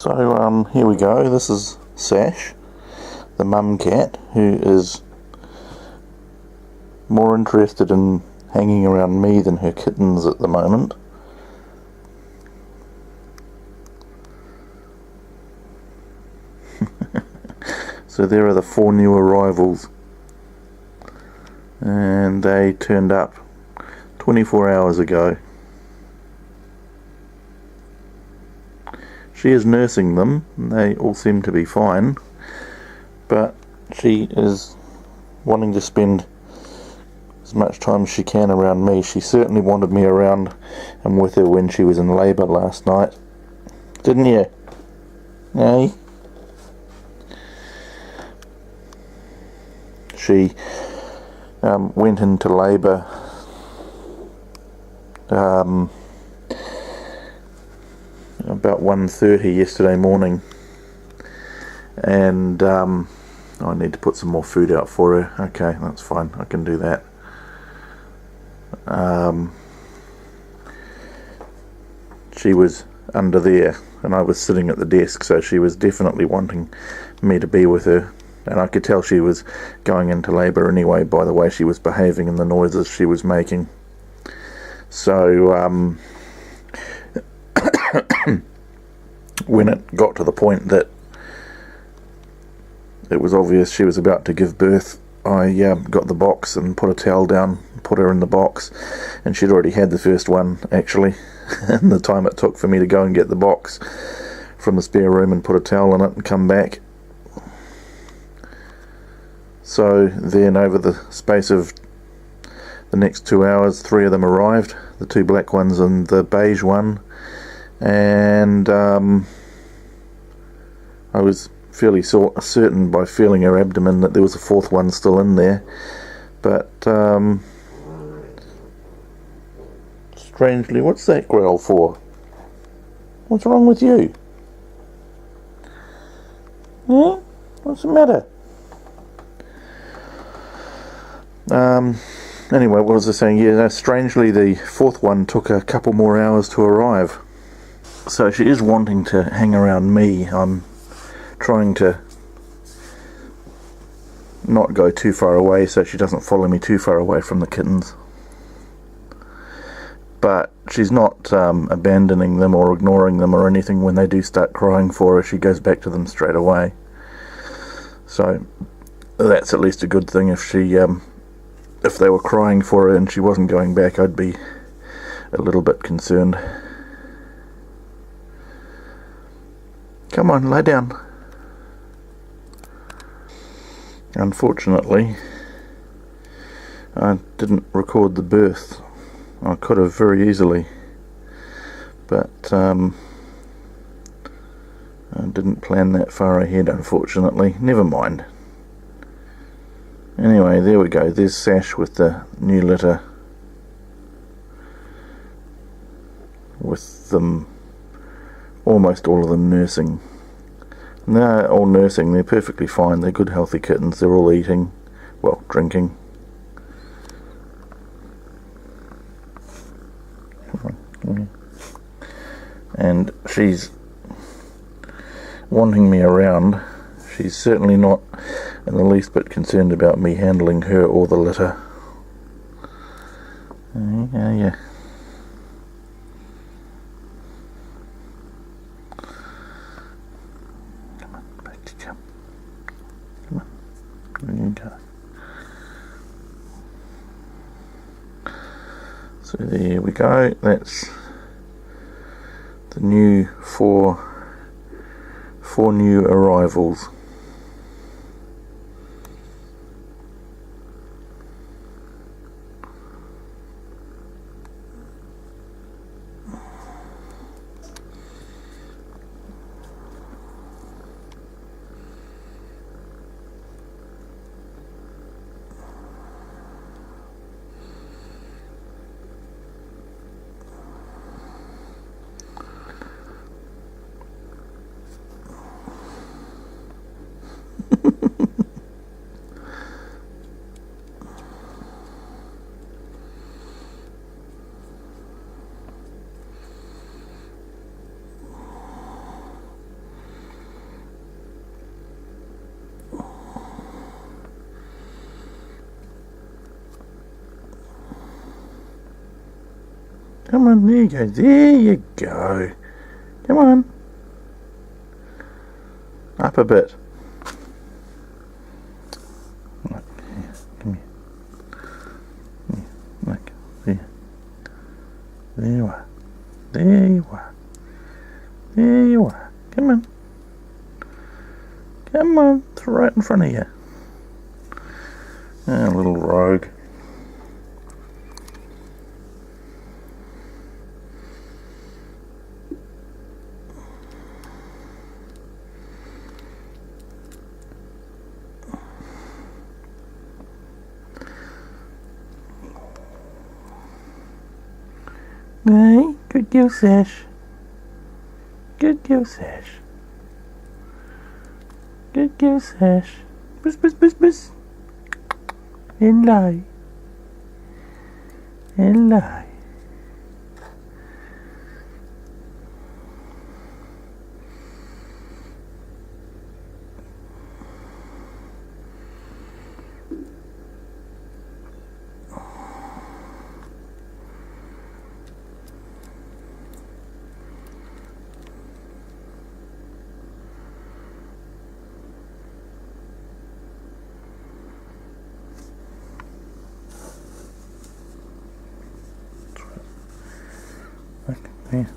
So here we go. This is Sash, the mum cat, who is more interested in hanging around me than her kittens at the moment. So there are the 4 new arrivals, and they turned up 24 hours ago. She is nursing them, and they all seem to be fine, but she is wanting to spend as much time as she can around me. She certainly wanted me around and with her when she was in labour last night. Didn't you? Eh? She went into labour about 1:30 yesterday morning, and I need to put some more food out for her. Okay, that's fine, I can do that. She was under there and I was sitting at the desk, so she was definitely wanting me to be with her, and I could tell she was going into labour anyway by the way she was behaving and the noises she was making. So when it got to the point that it was obvious she was about to give birth, I got the box and put a towel down, put her in the box, and she'd already had the first one actually. And the time it took for me to go and get the box from the spare room and put a towel in it and come back. So then over the space of the next 2 hours, 3 of them arrived, the 2 black ones and the beige one, and I was fairly certain by feeling her abdomen that there was a 4th one still in there, but strangely, what's that growl for? What's wrong with you? Huh? What's the matter? Anyway, what was I saying? Yeah, no, strangely the 4th one took a couple more hours to arrive. So she is wanting to hang around me. I'm trying to not go too far away so she doesn't follow me too far away from the kittens. But she's not abandoning them or ignoring them or anything. When they do start crying for her, she goes back to them straight away. So that's at least a good thing. If they were crying for her and she wasn't going back, I'd be a little bit concerned. Come on, lie down. Unfortunately, I didn't record the birth. I could have very easily, but I didn't plan that far ahead, unfortunately. Never mind. Anyway, there we go. There's Sash with the new litter, with them, almost all of them nursing. And they're all nursing. They're perfectly fine. They're good, healthy kittens. They're all eating, well, drinking. And she's wanting me around. She's certainly not in the least bit concerned about me handling her or the litter. Yeah. Come on, back to jump. Come on, there you go. So there we go. That's the new four new arrivals. Come on, there you go. There you go. Come on. Up a bit. Look, here, come here. Here, look, there. There you are. There you are. There you are. Come on. Come on. It's right in front of you. Ah, little rogue. Hey, good girl, Sash. Good girl, Sash. Good girl, Sash. Buzz, buzz, buzz, buzz. Hello. Hello. Look, there.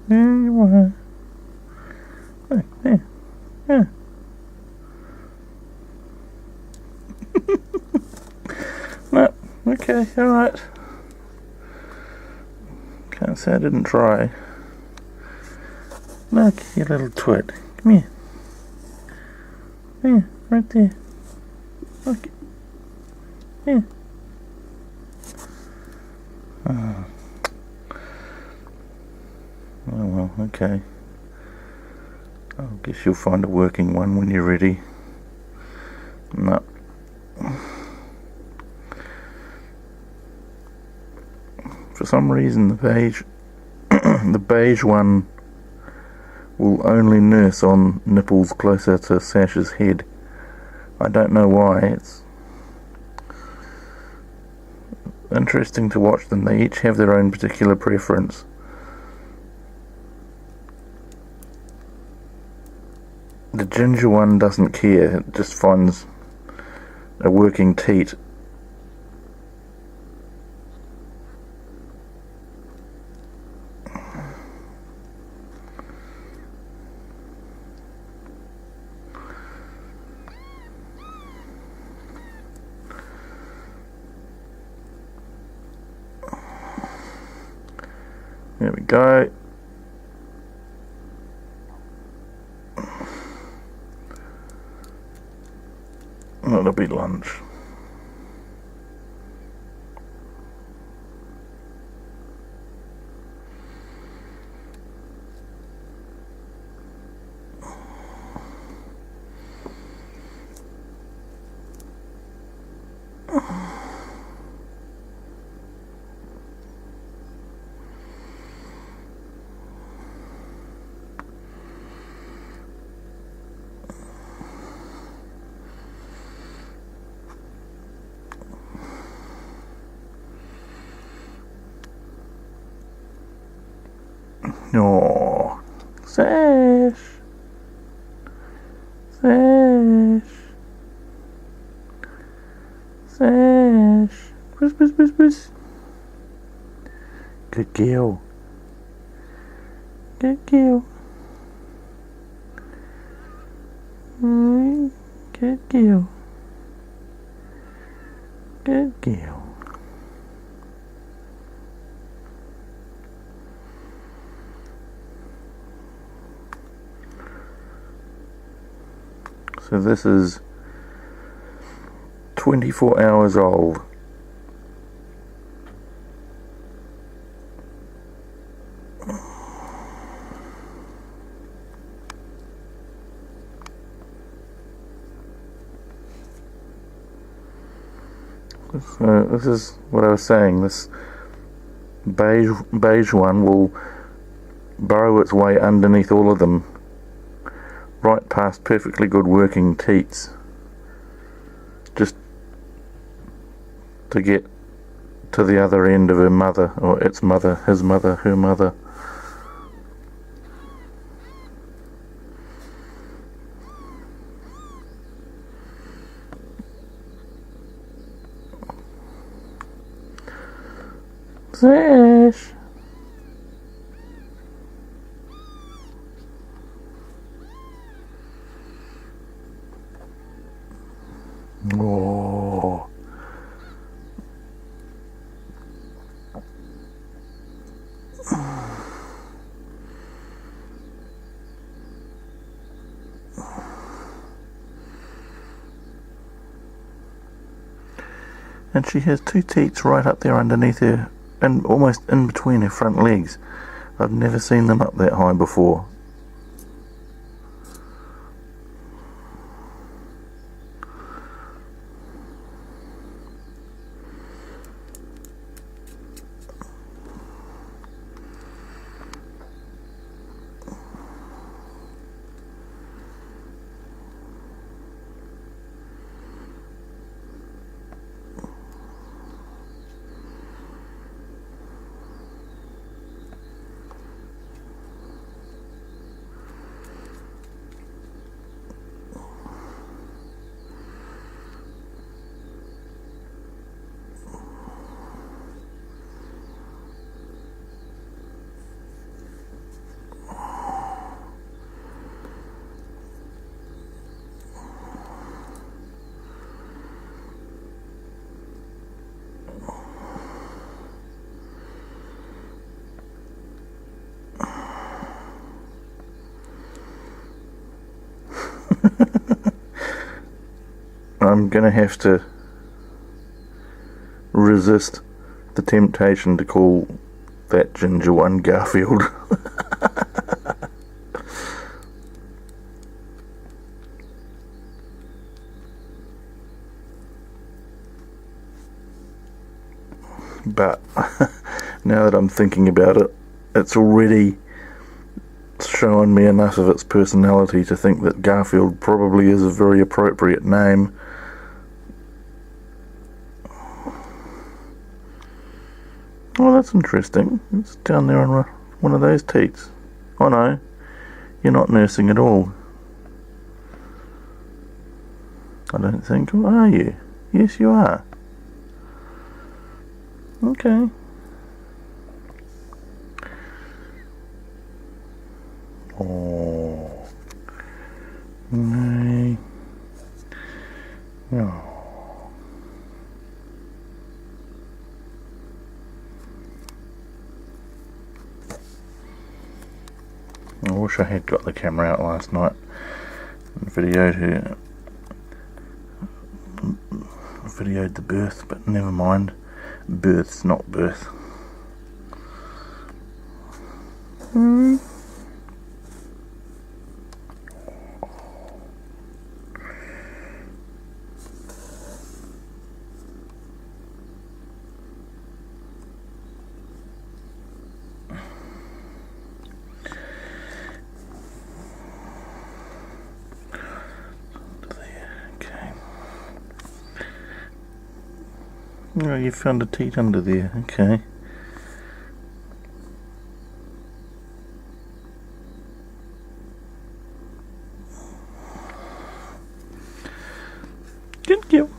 There you are. Look, there. Yeah. No, okay, alright. Can't say I didn't try. Look, you little twit. Come here. There, right there. Look. Here. Oh. Oh well, okay. I guess you'll find a working one when you're ready. No. For some reason the beige one will only nurse on nipples closer to Sash's head. I don't know why. It's interesting to watch them. They each have their own particular preference. The ginger one doesn't care. It just finds a working teat. There we go. That'll be lunch. Oh, Sash, Sash, Sash, buzz, buzz, buzz, buzz. Good girl, good girl, good girl, good girl. So this is 24 hours old. So this is what I was saying. This beige one will burrow its way underneath all of them, right past perfectly good working teats, just to get to the other end of her mother, or its mother, his mother, her mother. Sash! Oh. And she has two teats right up there underneath her, and almost in between her front legs. I've never seen them up that high before. I'm gonna have to resist the temptation to call that ginger one Garfield. But now that I'm thinking about it, it's already shown me enough of its personality to think that Garfield probably is a very appropriate name. Oh, that's interesting. It's down there on one of those teats. Oh no, you're not nursing at all. I don't think. Or are you? Yes, you are. Okay. Oh. No. No. I wish I had got the camera out last night and videoed the birth, but never mind. Birth's not birth. Oh, you found a teat under there, okay. Good girl.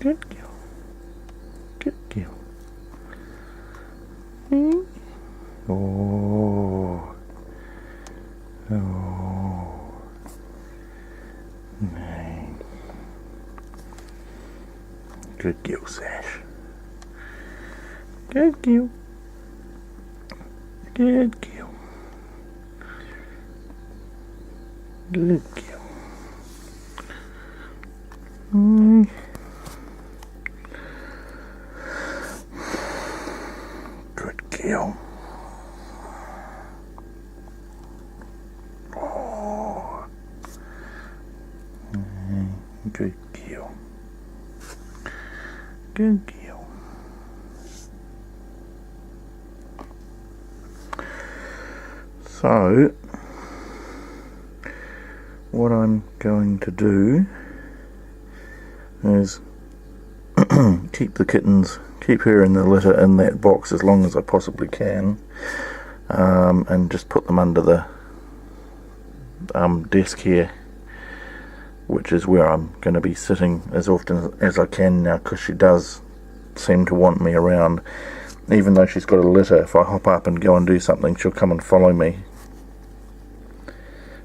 Good girl. Good girl. Hmm? Oh. Oh. No. Good girl, Sash. Good girl. Good girl. Good girl. Good girl. Oh. Good girl. Good girl. So, what I'm going to do is keep the kittens keep her in the litter in that box as long as I possibly can, and just put them under the desk here, which is where I'm going to be sitting as often as I can now, because she does seem to want me around. Even though she's got a litter, if I hop up and go and do something, she'll come and follow me.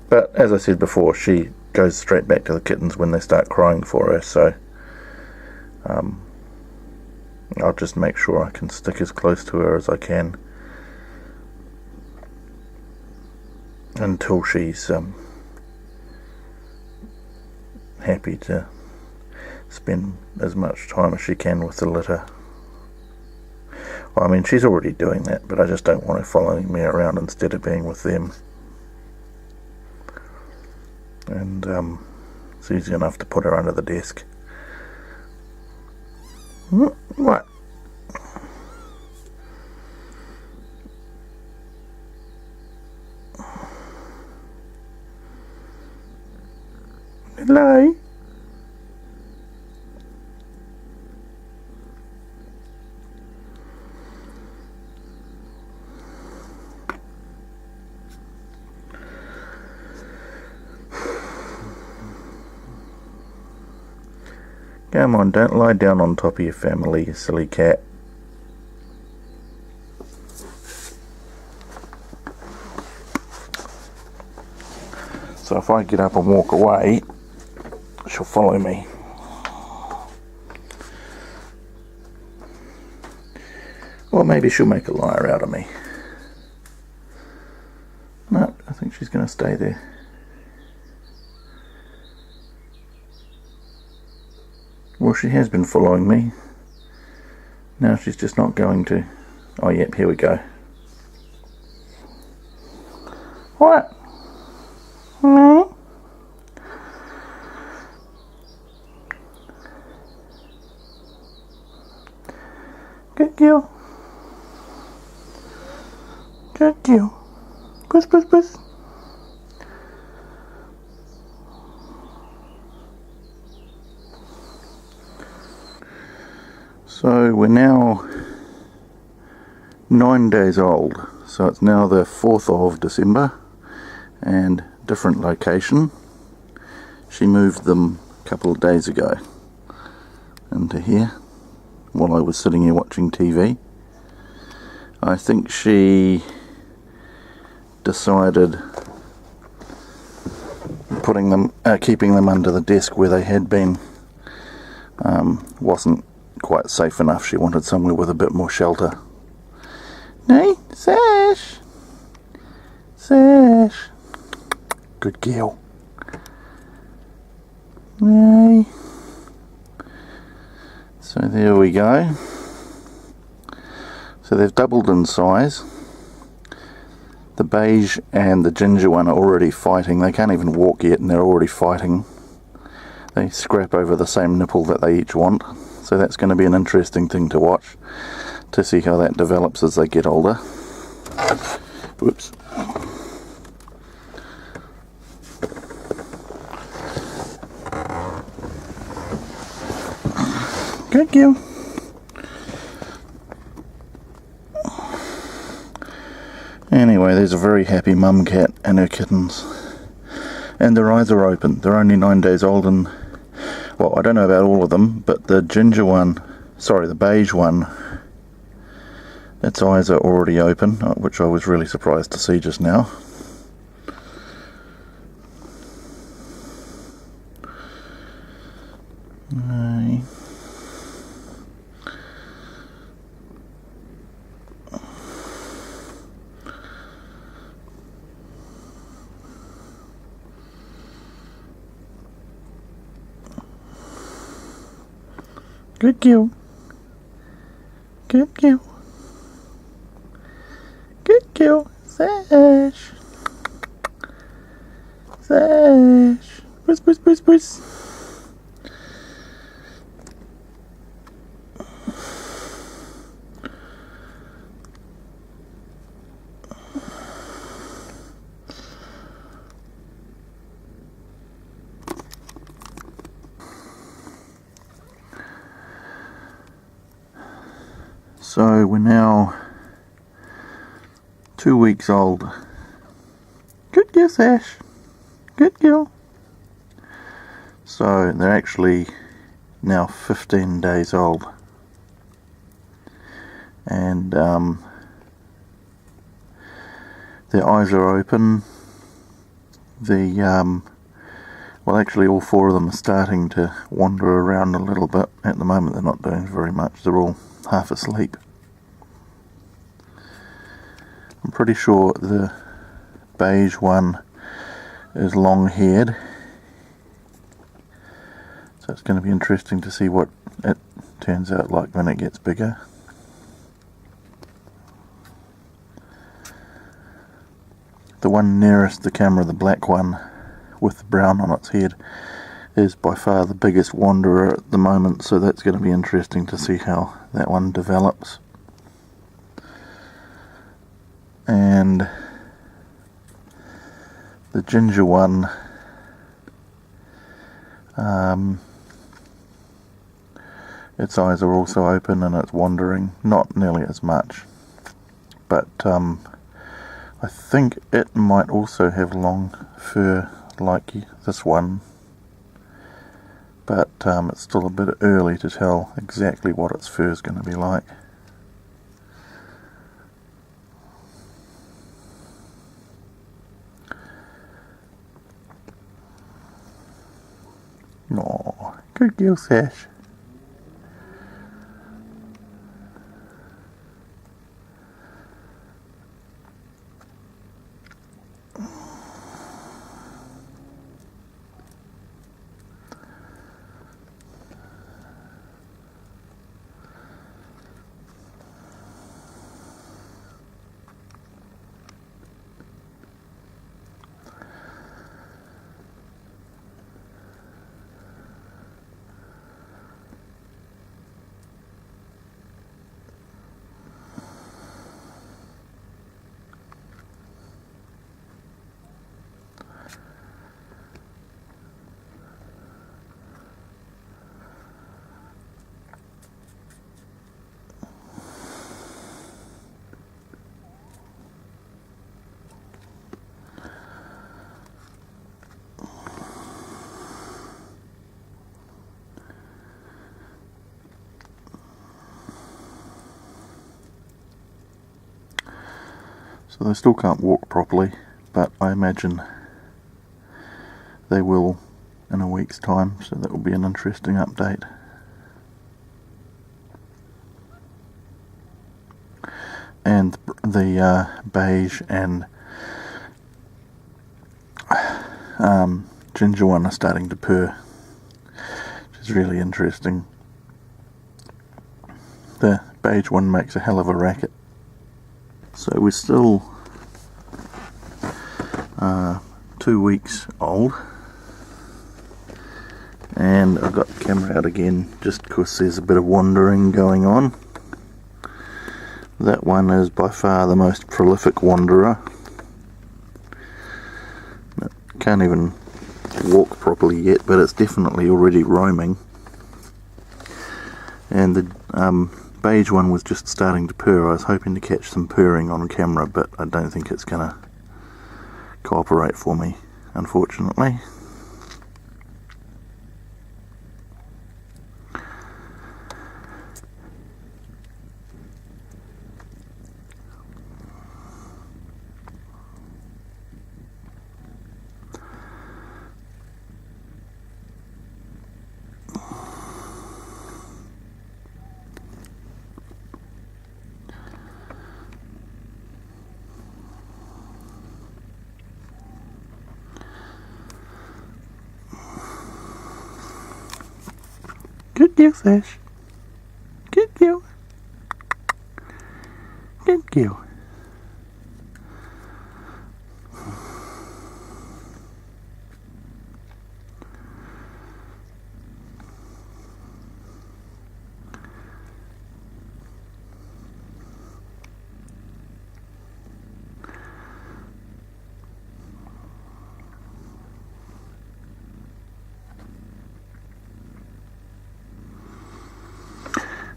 But as I said before, she goes straight back to the kittens when they start crying for her, so I'll just make sure I can stick as close to her as I can until she's happy to spend as much time as she can with the litter. Well, I mean, she's already doing that, but I just don't want her following me around instead of being with them. And it's easy enough to put her under the desk. What? Hello? Come on, don't lie down on top of your family, you silly cat. So if I get up and walk away, she'll follow me. Or maybe she'll make a liar out of me. No, I think she's going to stay there. Well, she has been following me. Now she's just not going to. Oh, yep, here we go. What? No? Good girl. Good girl. Puss, puss, puss. So we're now 9 days old, so it's now the 4th of December, and different location. She moved them a couple of days ago into here while I was sitting here watching TV. I think she decided keeping them under the desk where they had been wasn't quite safe enough. She wanted somewhere with a bit more shelter. Nay, Sash! Sash! Good girl. Nay. So there we go. So they've doubled in size. The beige and the ginger one are already fighting. They can't even walk yet and they're already fighting. They scrap over the same nipple that they each want. So that's going to be an interesting thing to watch, to see how that develops as they get older. Whoops. Good girl. Anyway, there's a very happy mum cat and her kittens. And their eyes are open. They're only 9 days old, and well, I don't know about all of them, but the ginger one, sorry, the beige one, its eyes are already open, which I was really surprised to see just now. Good girl. Good girl. Good girl. Sash. Sash. Puss, puss, puss, puss. So we're now 2 weeks old. Good girl, Sash. Good girl. So they're actually now 15 days old. And their eyes are open. Well, actually all four of them are starting to wander around a little bit. At the moment they're not doing very much, they're all half asleep. I'm pretty sure the beige one is long-haired, so it's going to be interesting to see what it turns out like when it gets bigger. The one nearest the camera, the black one with the brown on its head, is by far the biggest wanderer at the moment, so that's going to be interesting to see how that one develops. And the ginger one, its eyes are also open and it's wandering, not nearly as much, but I think it might also have long fur like this one, but it's still a bit early to tell exactly what its fur is going to be like. Aw, good girl, Sash. So they still can't walk properly, but I imagine they will in a week's time, so that will be an interesting update. And the beige and ginger one are starting to purr, which is really interesting. The beige one makes a hell of a racket. So we're still 2 weeks old, and I've got the camera out again just because there's a bit of wandering going on. That one is by far the most prolific wanderer. It can't even walk properly yet, but it's definitely already roaming. And the beige one was just starting to purr. I was hoping to catch some purring on camera, but I don't think it's going to cooperate for me, unfortunately. Good girl, Sash. Good girl. Good girl.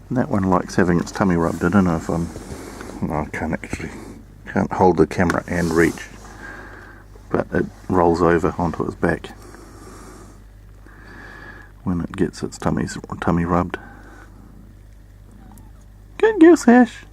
That one likes having its tummy rubbed. I don't know if I can't hold the camera and reach, but it rolls over onto its back when it gets its tummy rubbed. Good girl, Sash.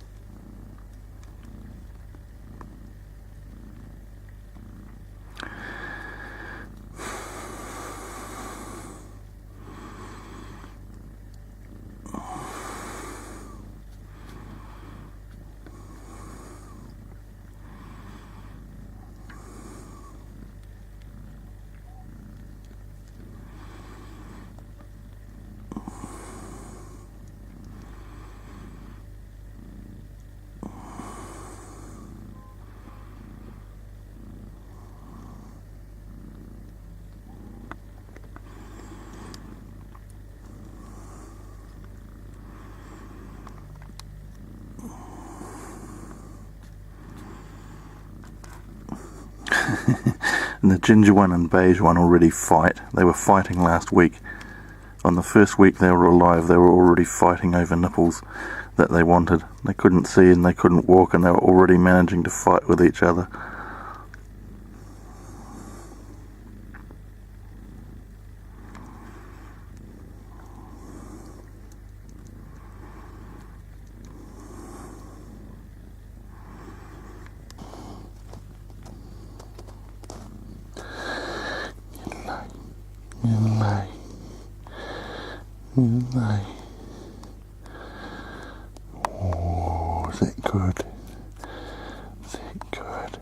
And the ginger one and beige one already fight. They were fighting last week. On the first week they were alive, they were already fighting over nipples that they wanted. They couldn't see and they couldn't walk, and they were already managing to fight with each other. Oh, is that good? Is that good?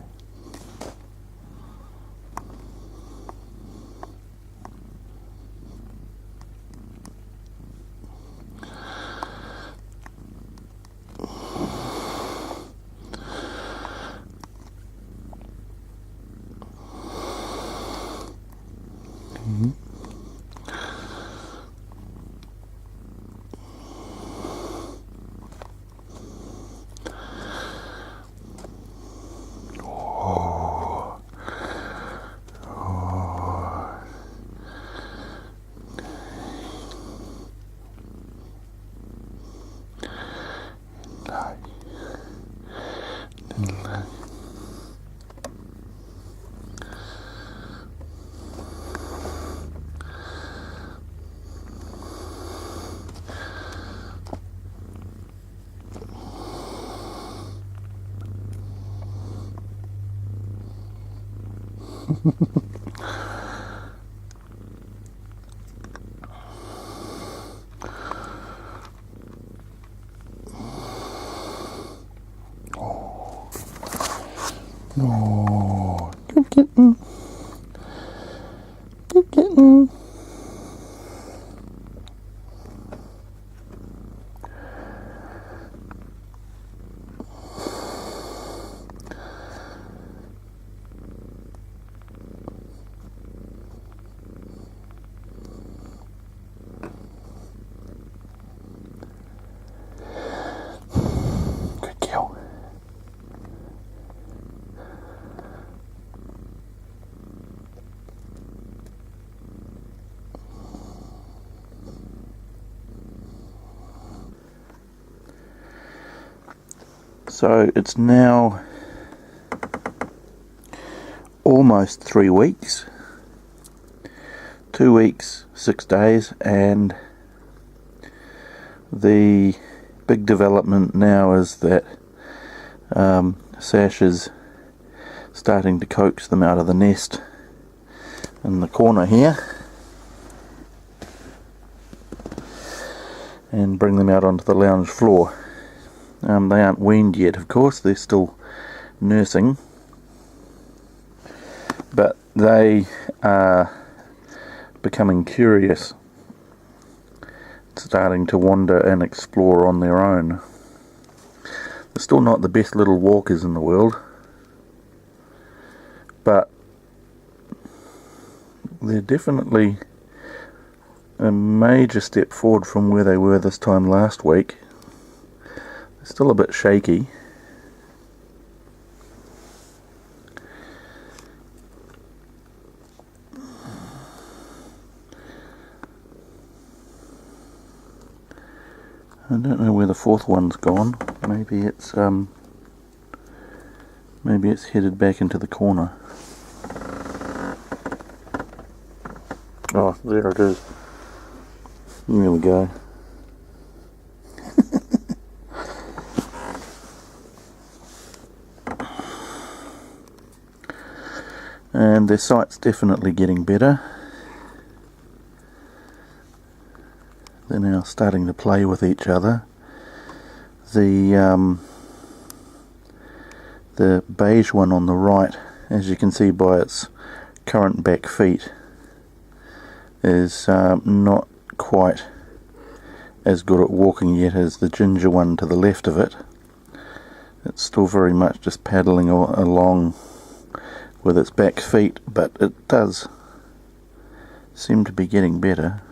Oh, good kitten. Good kitten. Good girl. So it's now almost 3 weeks, 2 weeks, 6 days, and the big development now is that Sash is starting to coax them out of the nest in the corner here and bring them out onto the lounge floor. They aren't weaned yet, of course, they're still nursing, but they are becoming curious, starting to wander and explore on their own. They're still not the best little walkers in the world, but they're definitely a major step forward from where they were this time last week. They're still a bit shaky. I don't know where the fourth one's gone. Maybe it's headed back into the corner. Oh, there it is. There we go. And their sight's definitely getting better. They're now starting to play with each other. The beige one on the right, as you can see by its current back feet, is not quite as good at walking yet as the ginger one to the left of it. It's still very much just paddling along with its back feet, but it does seem to be getting better.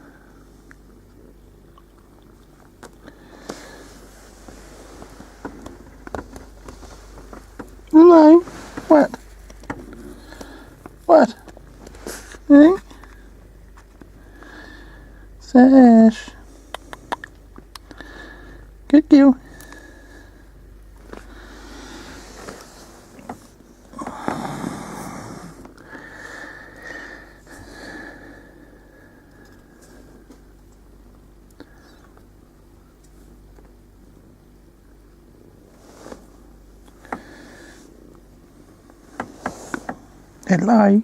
Hello? What? What? Eh? Sash. Good girl. Hello.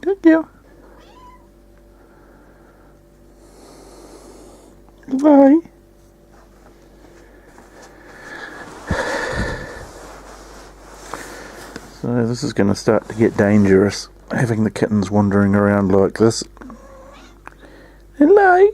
Good girl. Hello. So this is going to start to get dangerous, having the kittens wandering around like this. Hello.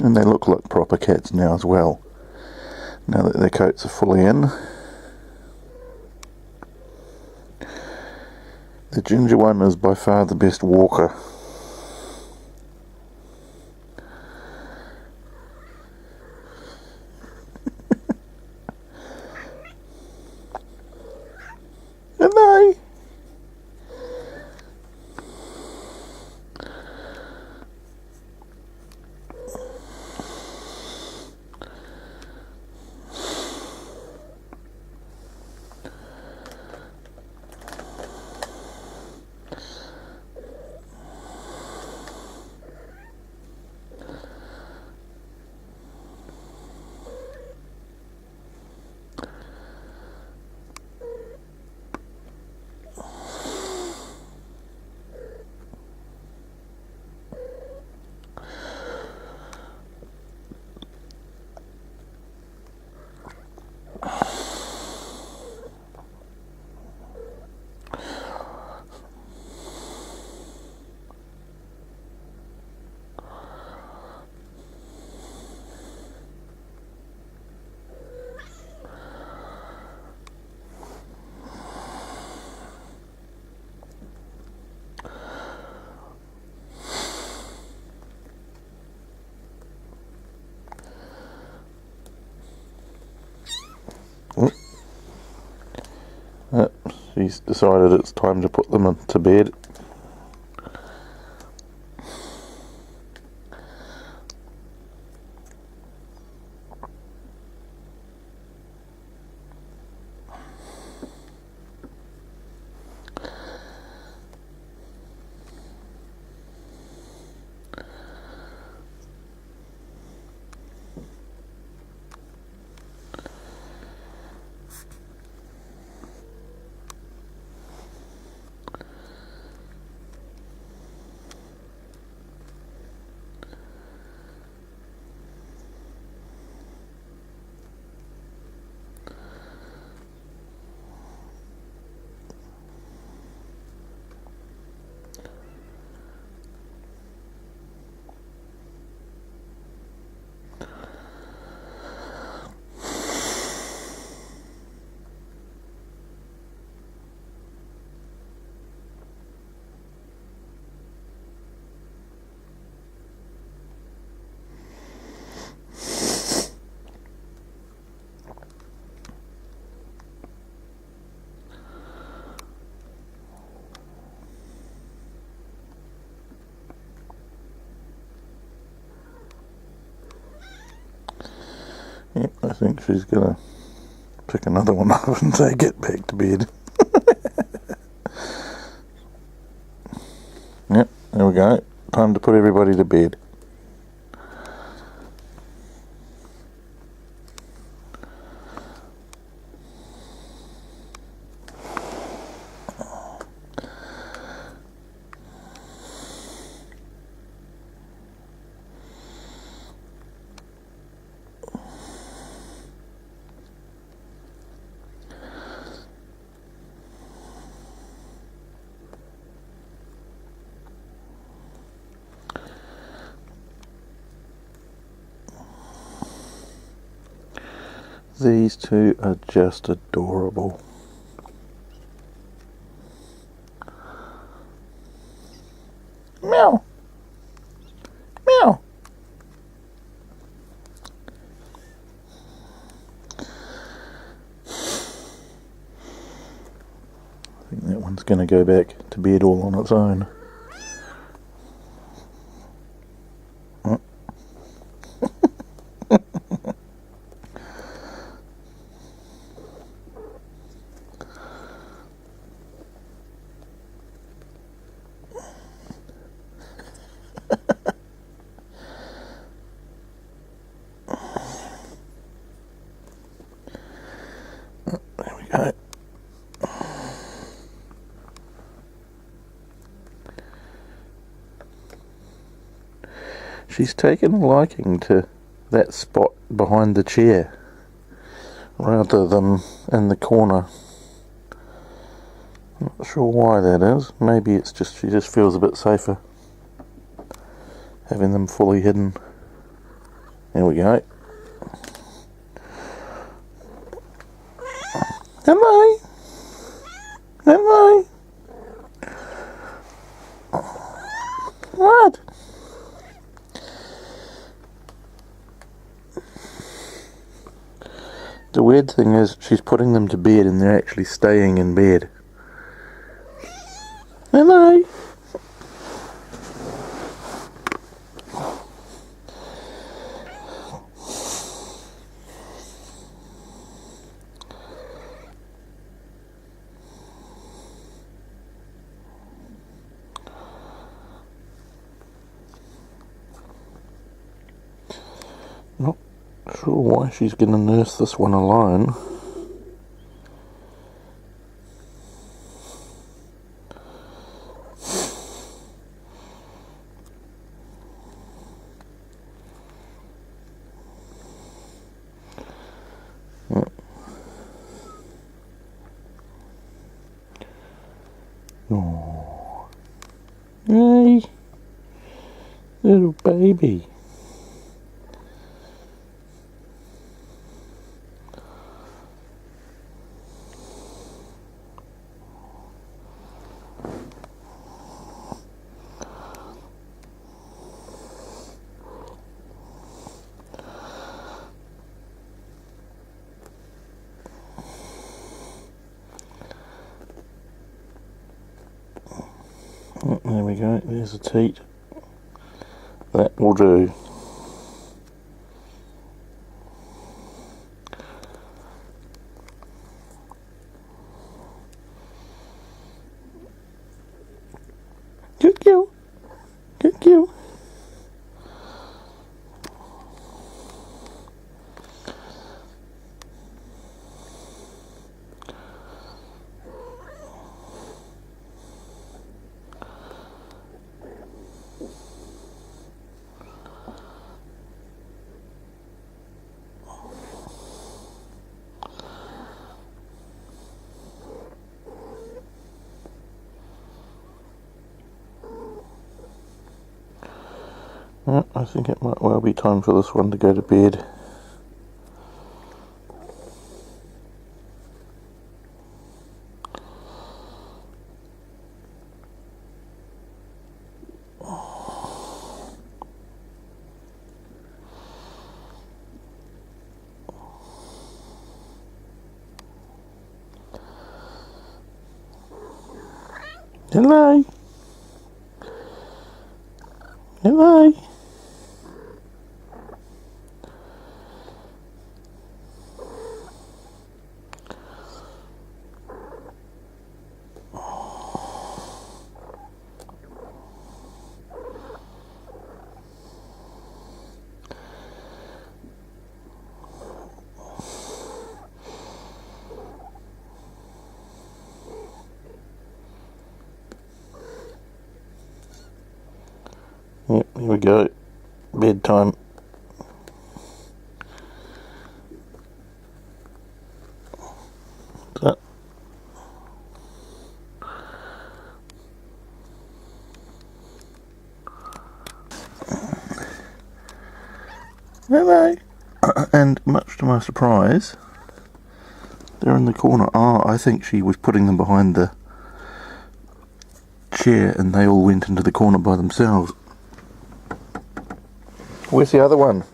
And they look like proper cats now as well, now that their coats are fully in. The ginger one is by far the best walker. Hello. She's decided it's time to put them to bed. Yep, I think she's gonna pick another one up and say get back to bed. Yep, there we go. Time to put everybody to bed. These two are just adorable. Meow. Meow. I think that one's going to go back to bed all on its own. There we go. She's taken a liking to that spot behind the chair rather than in the corner. Not sure why that is. Maybe it's just she just feels a bit safer having them fully hidden. There we go. Hello. Hello. What? The weird thing is she's putting them to bed and they're actually staying in bed. Hello. Not sure why she's going to nurse this one alone. Oh, hey, little baby. Oh, there we go, there's a teat. That will do. Good girl. Good girl. I think it might well be time for this one to go to bed. Hello. Hello. Here we go. Bedtime. So. Hello. And much to my surprise, they're in the corner. Oh, I think she was putting them behind the chair and they all went into the corner by themselves. Where's the other one?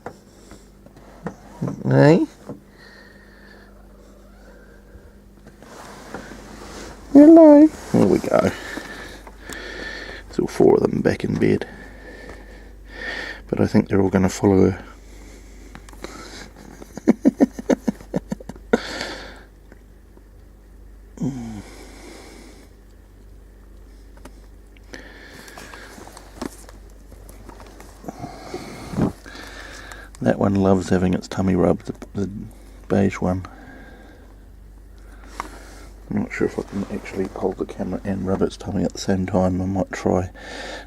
Hey? Hello. Here we go. It's all four of them back in bed. But I think they're all going to follow her. That one loves having its tummy rubbed, the beige one. I'm not sure if I can actually hold the camera and rub its tummy at the same time. I might try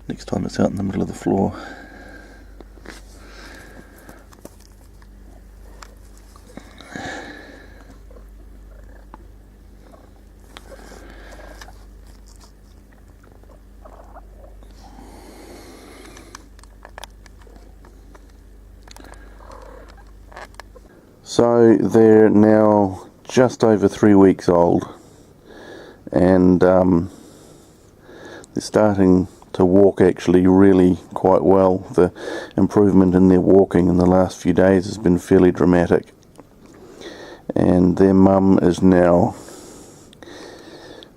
next time it's out in the middle of the floor. So they're now just over 3 weeks old, and they're starting to walk actually really quite well. The improvement in their walking in the last few days has been fairly dramatic, and their mum is now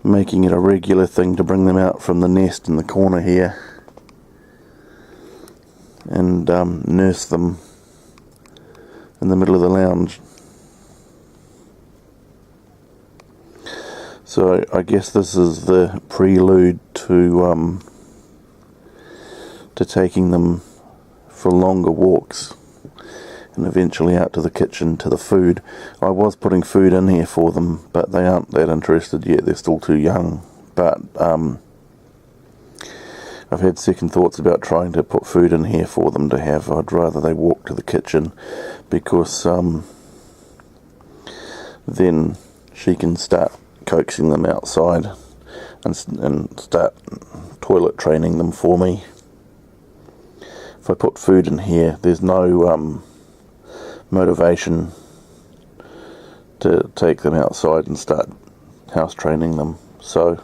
making it a regular thing to bring them out from the nest in the corner here and nurse them in the middle of the lounge. So I guess this is the prelude to taking them for longer walks and eventually out to the kitchen to the food. I was putting food in here for them, but they aren't that interested yet. They're still too young. But I've had second thoughts about trying to put food in here for them to have. I'd rather they walk to the kitchen, because then she can start coaxing them outside and start toilet training them for me. If I put food in here, there's no motivation to take them outside and start house training them. So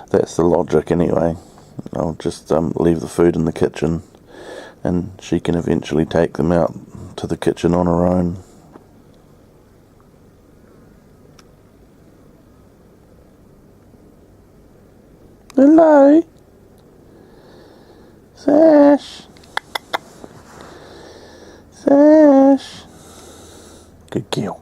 that's the logic anyway. I'll just leave the food in the kitchen, and she can eventually take them out to the kitchen on her own. Hello, Sash. Sash. Good girl.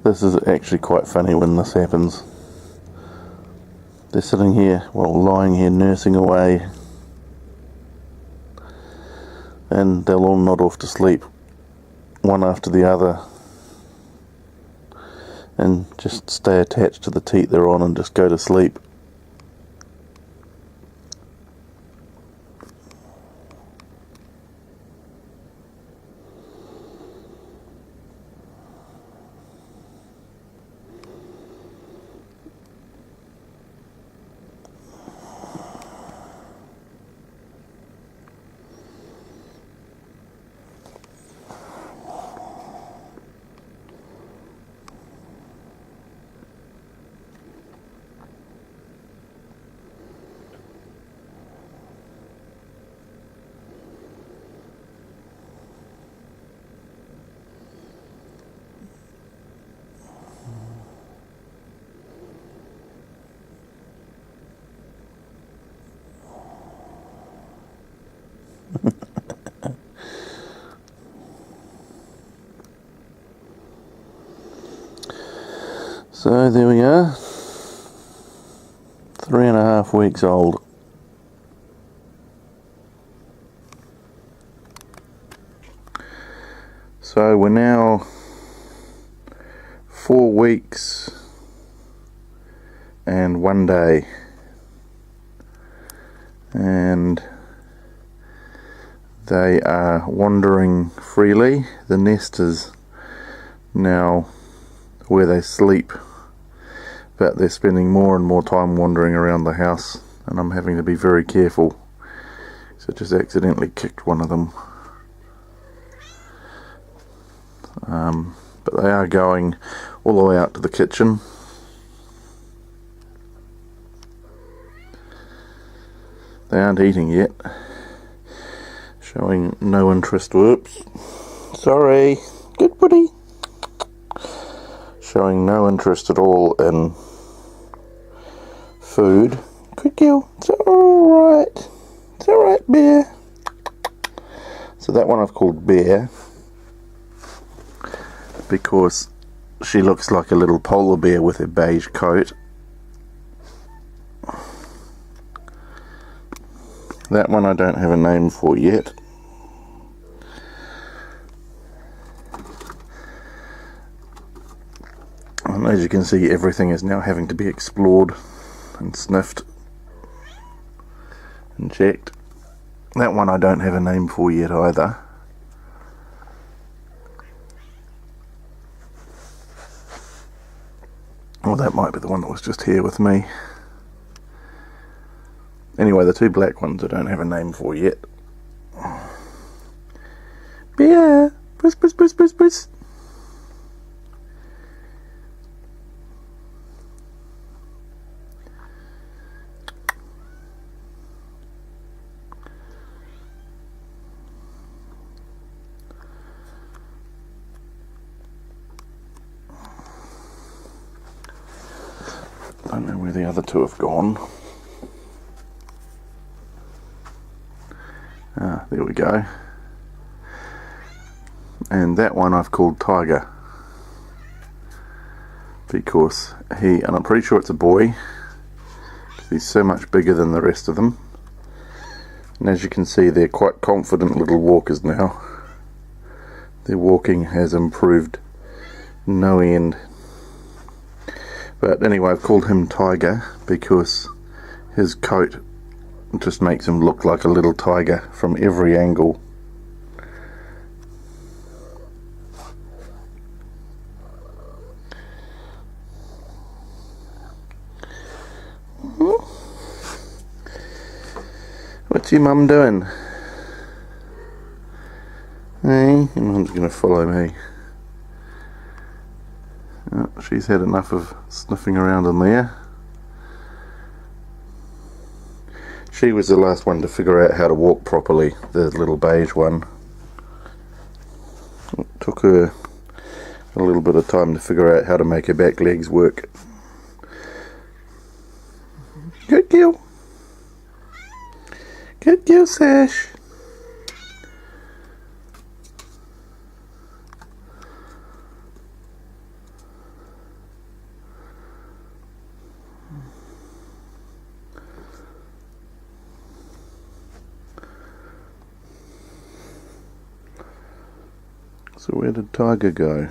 This is actually quite funny when this happens. They're sitting here, well, lying here nursing away, and they'll all nod off to sleep, one after the other, and just stay attached to the teat they're on and just go to sleep. So there we are, 3.5 weeks old. So we're now 4 weeks and 1 day, and they are wandering freely. The nest is now where they sleep, but they're spending more and more time wandering around the house, and I'm having to be very careful. So I just accidentally kicked one of them. But they are going all the way out to the kitchen. They aren't eating yet, showing no interest. Whoops, sorry, good buddy. Showing no interest at all in food. Good girl, it's alright, it's alright, Bear. So that one I've called Bear because she looks like a little polar bear with a beige coat. That one I don't have a name for yet. And as you can see, everything is now having to be explored and sniffed and checked. That one I don't have a name for yet either. Well, that might be the one that was just here with me. Anyway, the two black ones I don't have a name for yet. Bear! Puss, puss, puss, puss, puss. I don't know where the other two have gone. Ah, there we go. And that one I've called Tiger because and I'm pretty sure it's a boy, because he's so much bigger than the rest of them. And as you can see, they're quite confident little walkers now. Their walking has improved no end. But anyway, I've called him Tiger because his coat just makes him look like a little tiger from every angle. What's your mum doing? Hey, your mum's gonna follow me. Oh, she's had enough of sniffing around in there. She was the last one to figure out how to walk properly, the little beige one. It took her a little bit of time to figure out how to make her back legs work. Good girl. Good girl, Sash. So where did Tiger go?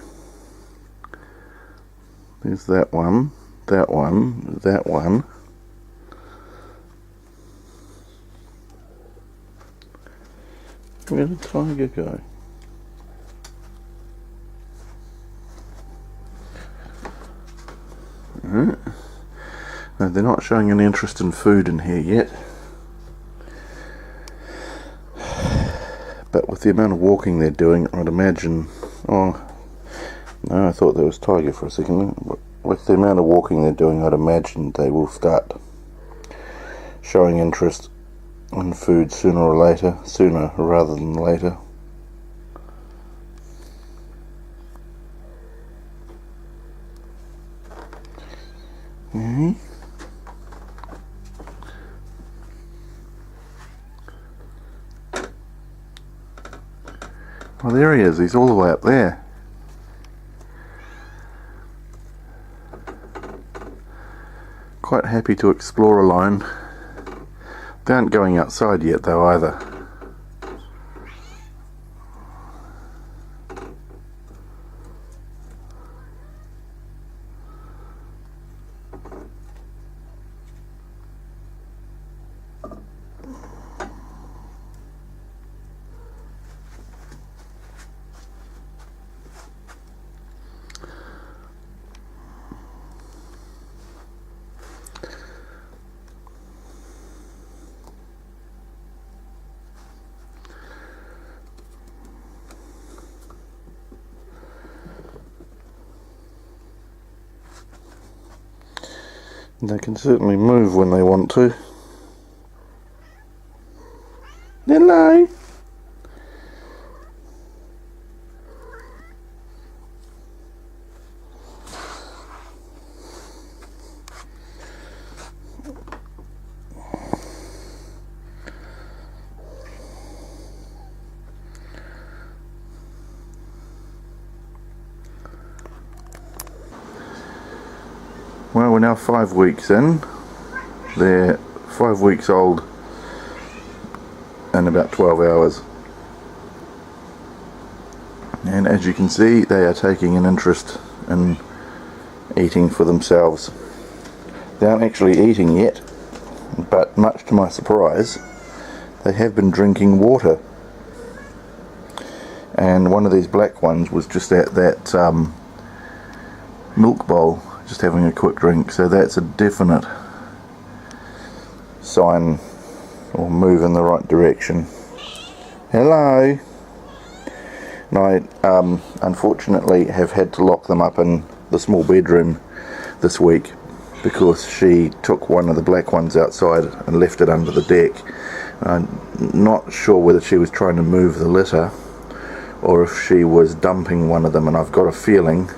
There's that one, that one, that one. Where did Tiger go? Alright. No, they're not showing any interest in food in here yet. But with the amount of walking they're doing, I'd imagine... Oh, no, I thought there was Tiger for a second. With the amount of walking they're doing, I'd imagine they will start showing interest in food sooner or later. Sooner rather than later. Well, there he is. He's all the way up there. quite happy to explore alone. They aren't going outside yet though either. They can certainly move when they want to. Hello. Well, we're now 5 weeks in. They're 5 weeks old and about 12 hours. And as you can see, they are taking an interest in eating for themselves. They aren't actually eating yet, but much to my surprise, they have been drinking water. And one of these black ones was just at that milk bowl, just having a quick drink, so that's a definite sign or move in the right direction. Hello. And I unfortunately have had to lock them up in the small bedroom this week because she took one of the black ones outside and left it under the deck. I'm not sure whether she was trying to move the litter or if she was dumping one of them, and I've got a feeling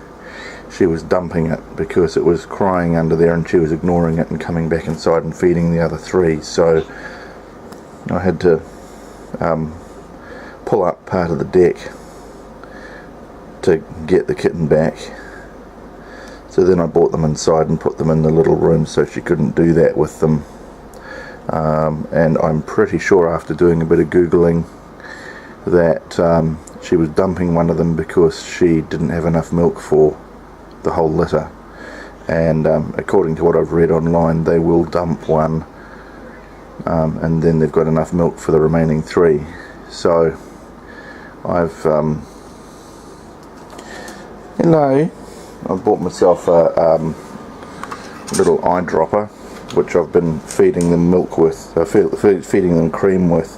she was dumping it because it was crying under there and she was ignoring it and coming back inside and feeding the other three. So I had to pull up part of the deck to get the kitten back. So then I brought them inside and put them in the little room so she couldn't do that with them. And I'm pretty sure after doing a bit of googling that she was dumping one of them because she didn't have enough milk for the whole litter, and according to what I've read online, they will dump one and then they've got enough milk for the remaining three. So I've hello, I've bought myself a little eyedropper which I've been feeding them milk with, feeding them cream with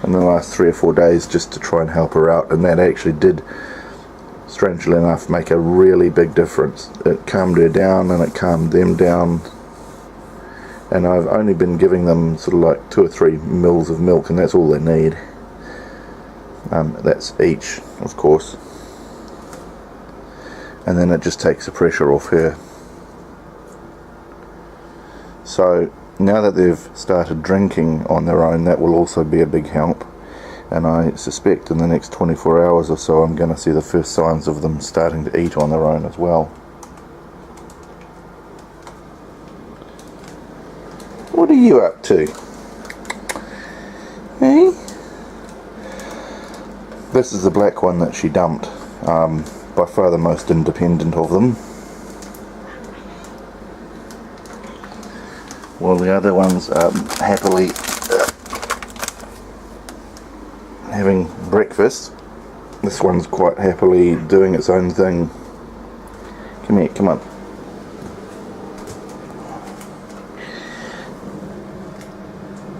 in the last 3 or 4 days just to try and help her out, and that actually did, strangely enough, make a really big difference. It calmed her down and it calmed them down, and I've only been giving them sort of like 2 or 3 mils of milk, and that's all they need. That's each, of course, and then it just takes the pressure off her. So now that they've started drinking on their own, that will also be a big help. And I suspect in the next 24 hours or so I'm going to see the first signs of them starting to eat on their own as well. What are you up to? Hey? This is the black one that she dumped, by far the most independent of them. While the other one's happily having breakfast. This one's quite happily doing its own thing. Come here, come on.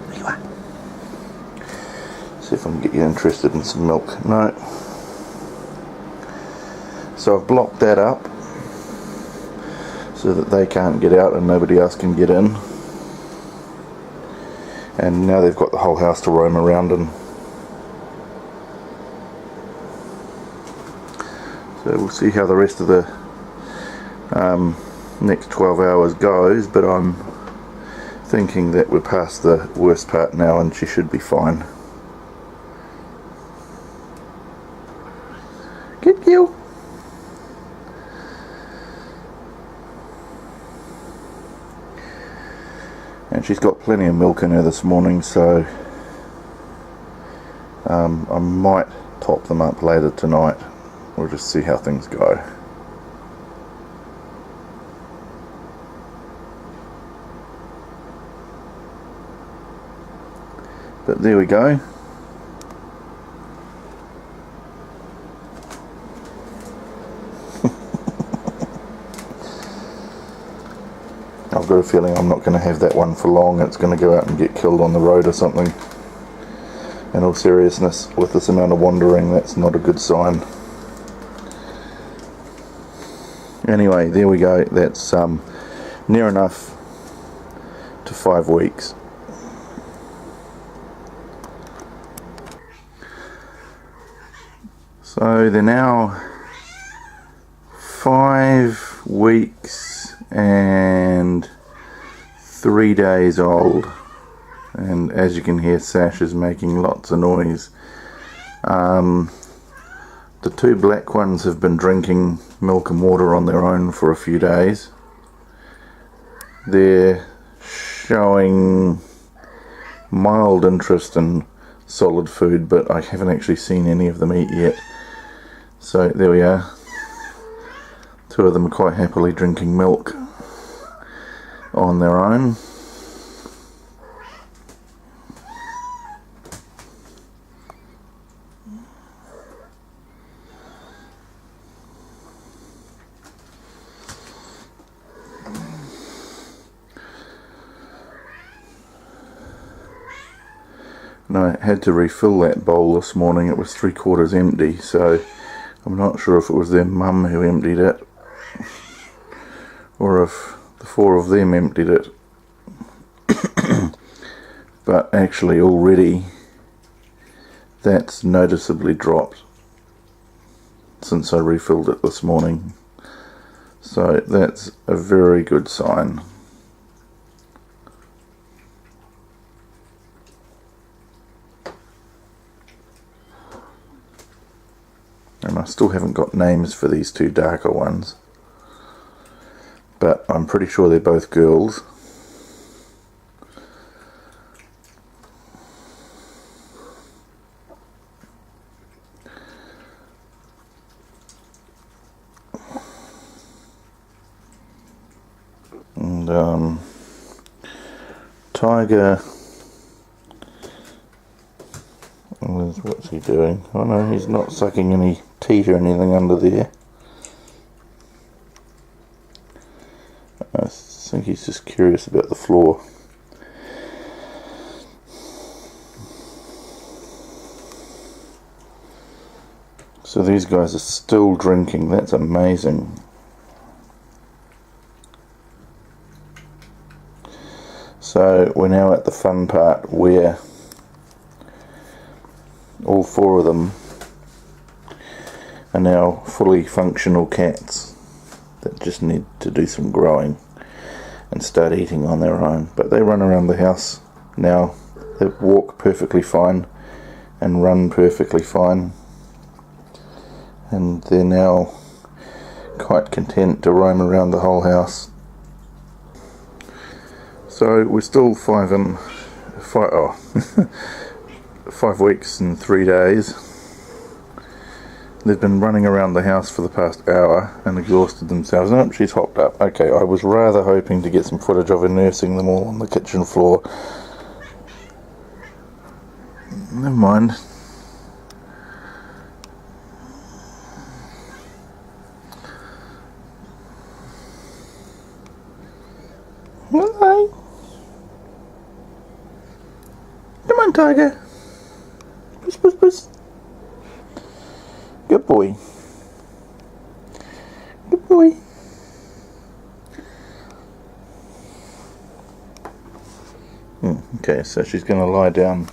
There you are. See if I can get you interested in some milk. No. So I've blocked that up so that they can't get out and nobody else can get in. And now they've got the whole house to roam around in. So we'll see how the rest of the next 12 hours goes, but I'm thinking that we're past the worst part now and she should be fine. Good girl. and she's got plenty of milk in her this morning, so I might top them up later tonight. We'll just see how things go. But there we go. I've got a feeling I'm not going to have that one for long. It's going to go out and get killed on the road or something. In all seriousness, with this amount of wandering, that's not a good sign. Anyway, there we go. That's near enough to 5 weeks. So they're now 5 weeks and 3 days old, and as you can hear, Sash is making lots of noise. The 2 black ones have been drinking milk and water on their own for a few days. They're showing mild interest in solid food, but I haven't actually seen any of them eat yet. So there we are. 2 of them are quite happily drinking milk on their own. And I had to refill that bowl this morning. It was 3/4 empty, so I'm not sure if it was their mum who emptied it or if the 4 of them emptied it. But actually already that's noticeably dropped since I refilled it this morning, so that's a very good sign. And I still haven't got names for these 2 darker ones, but I'm pretty sure they're both girls. And Tiger, what's he doing? Oh no, he's not sucking any teat or anything under there. I think he's just curious about the floor. So these guys are still drinking. That's amazing. So we're now at the fun part where all 4 of them are now fully functional cats that just need to do some growing and start eating on their own. But they run around the house now. They walk perfectly fine and run perfectly fine, and they're now quite content to roam around the whole house. So we're still 5 weeks and 3 days. They've been running around the house for the past hour and exhausted themselves. Nope, she's hopped up. Okay, I was rather hoping to get some footage of her nursing them all on the kitchen floor. Never mind. Hi. Come on, Tiger. Puss, puss, puss. Good boy. Good boy. Okay, so she's going to lie down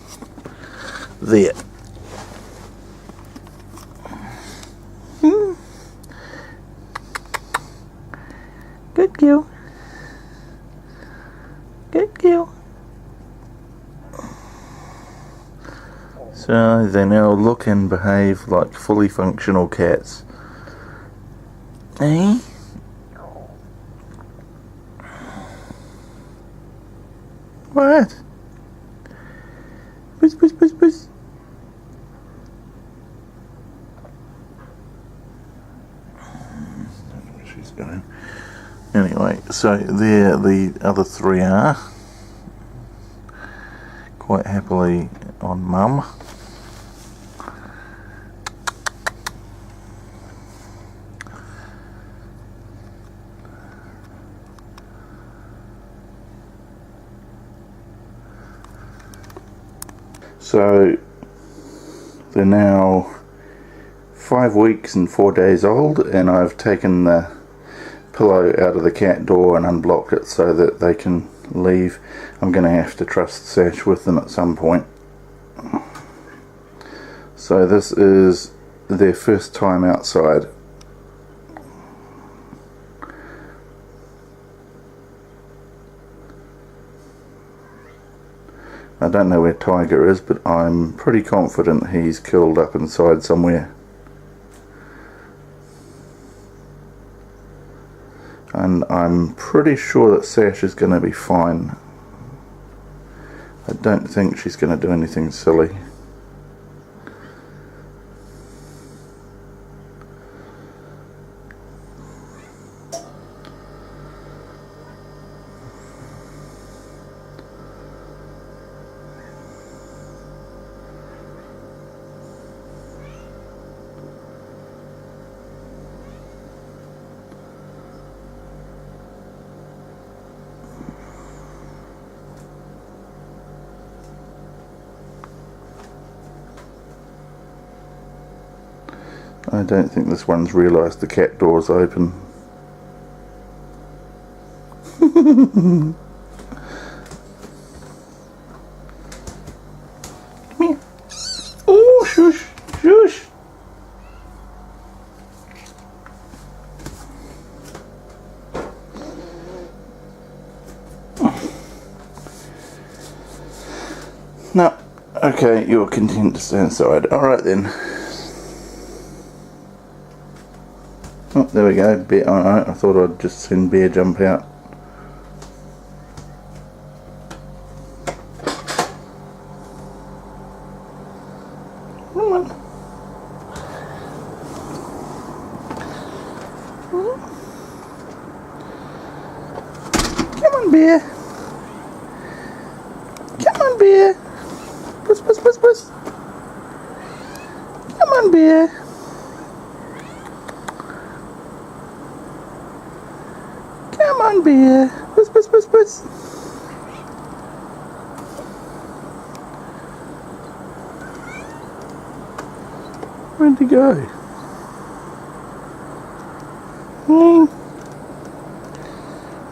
there. Good girl. Good girl. So they now look and behave like fully functional cats. Eh? What? Puss, puss, puss, puss. I don't know where she's going. Anyway, so there the other three are. Quite happily on Mum. So they're now 5 weeks and 4 days old, and I've taken the pillow out of the cat door and unblocked it so that they can leave. I'm going to have to trust Sash with them at some point. So this is their first time outside. I don't know where Tiger is, but I'm pretty confident he's curled up inside somewhere. And I'm pretty sure that Sash is going to be fine. I don't think she's going to do anything silly. I don't think this one's realised the cat door's open. Come here. Oh, shush, shush. No. Okay, you're content to stay inside. Alright then. Oh, there we go. Bear, oh no, I thought I'd just seen Bear jump out. Come on. Come on, Bear. Come on, Bear. Puss, puss, puss, puss. Come on, Bear. Come on, Bear. Puss, puss, puss, puss. Where'd he go?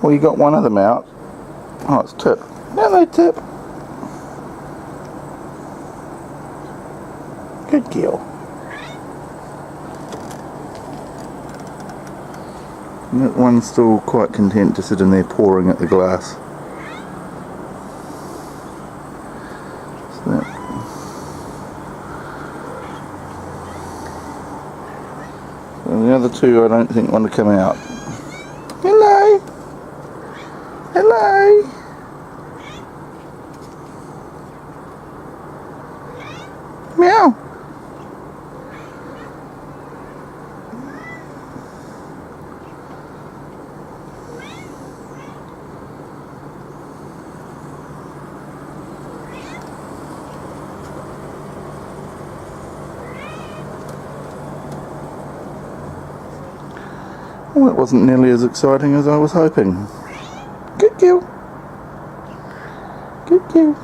Well, you got one of them out. Oh, it's Tip. Hello, Tip. Good girl. And that one's still quite content to sit in there pawing at the glass. So that. And the other two I don't think want to come out. Hello! Hello! Meow! Well, it wasn't nearly as exciting as I was hoping. Good girl. Good girl.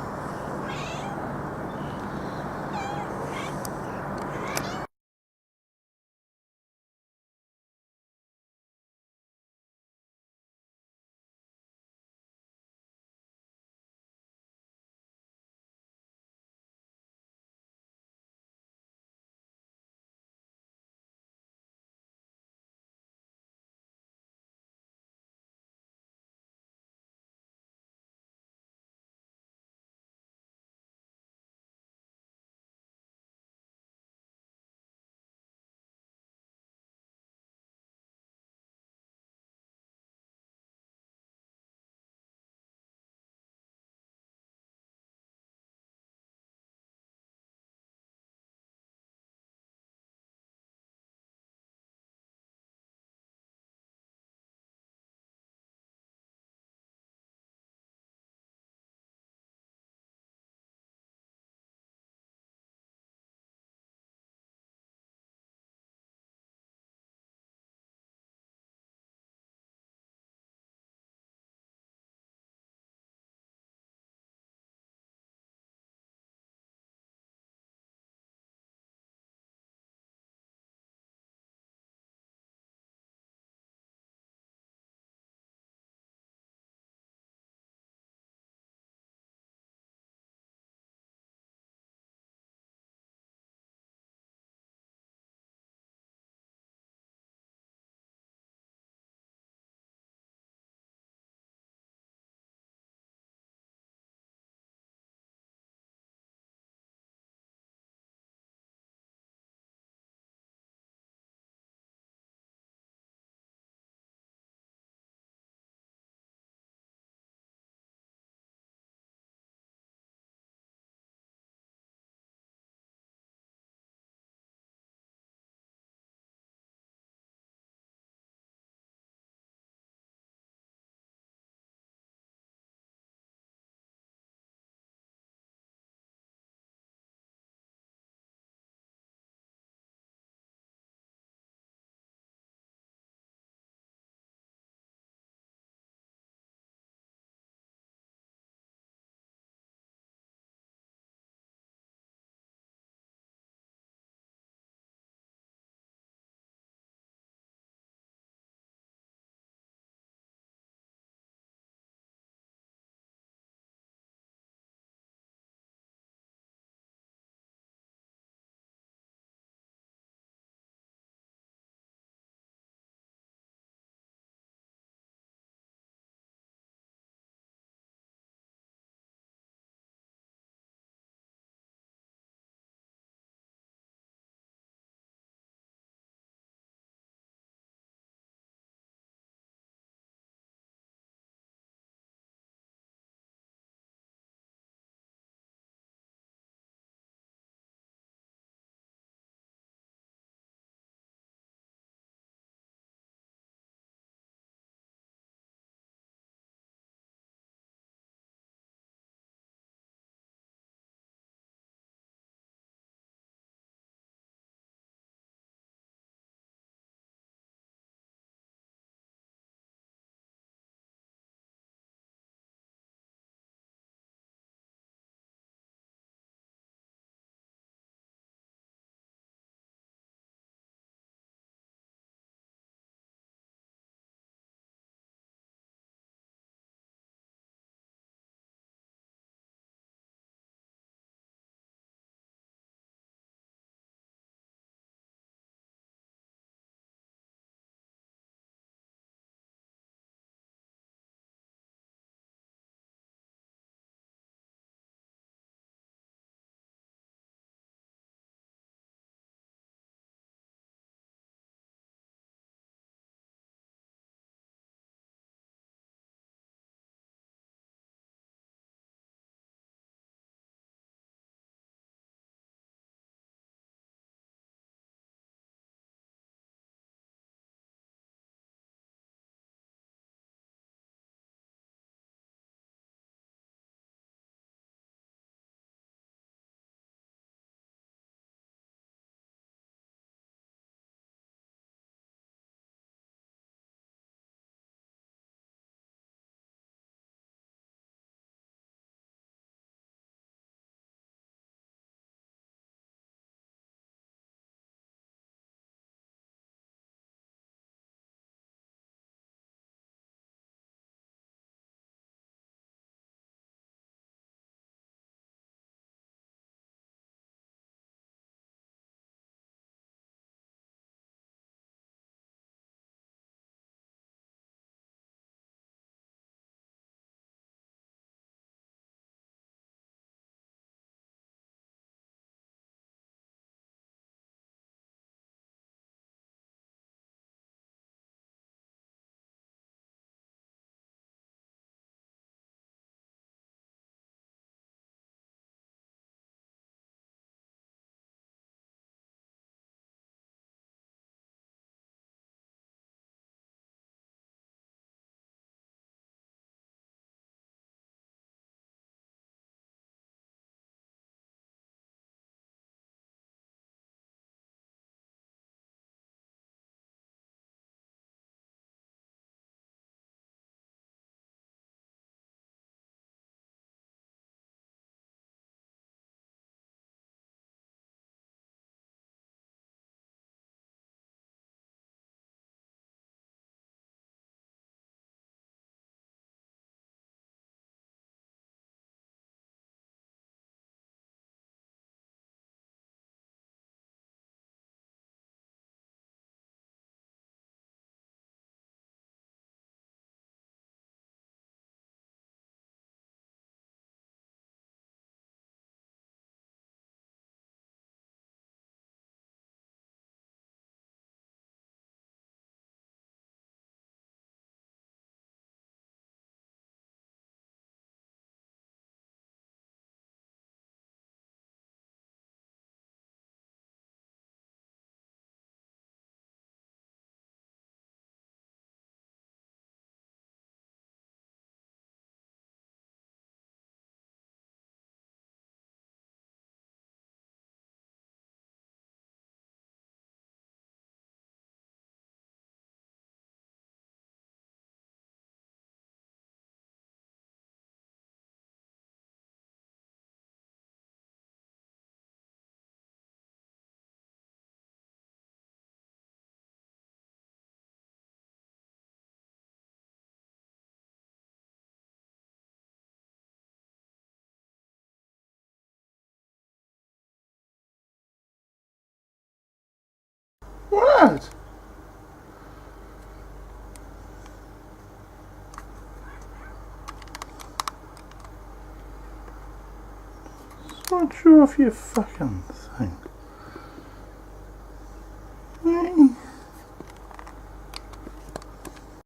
What? Not sure if you fucking thing.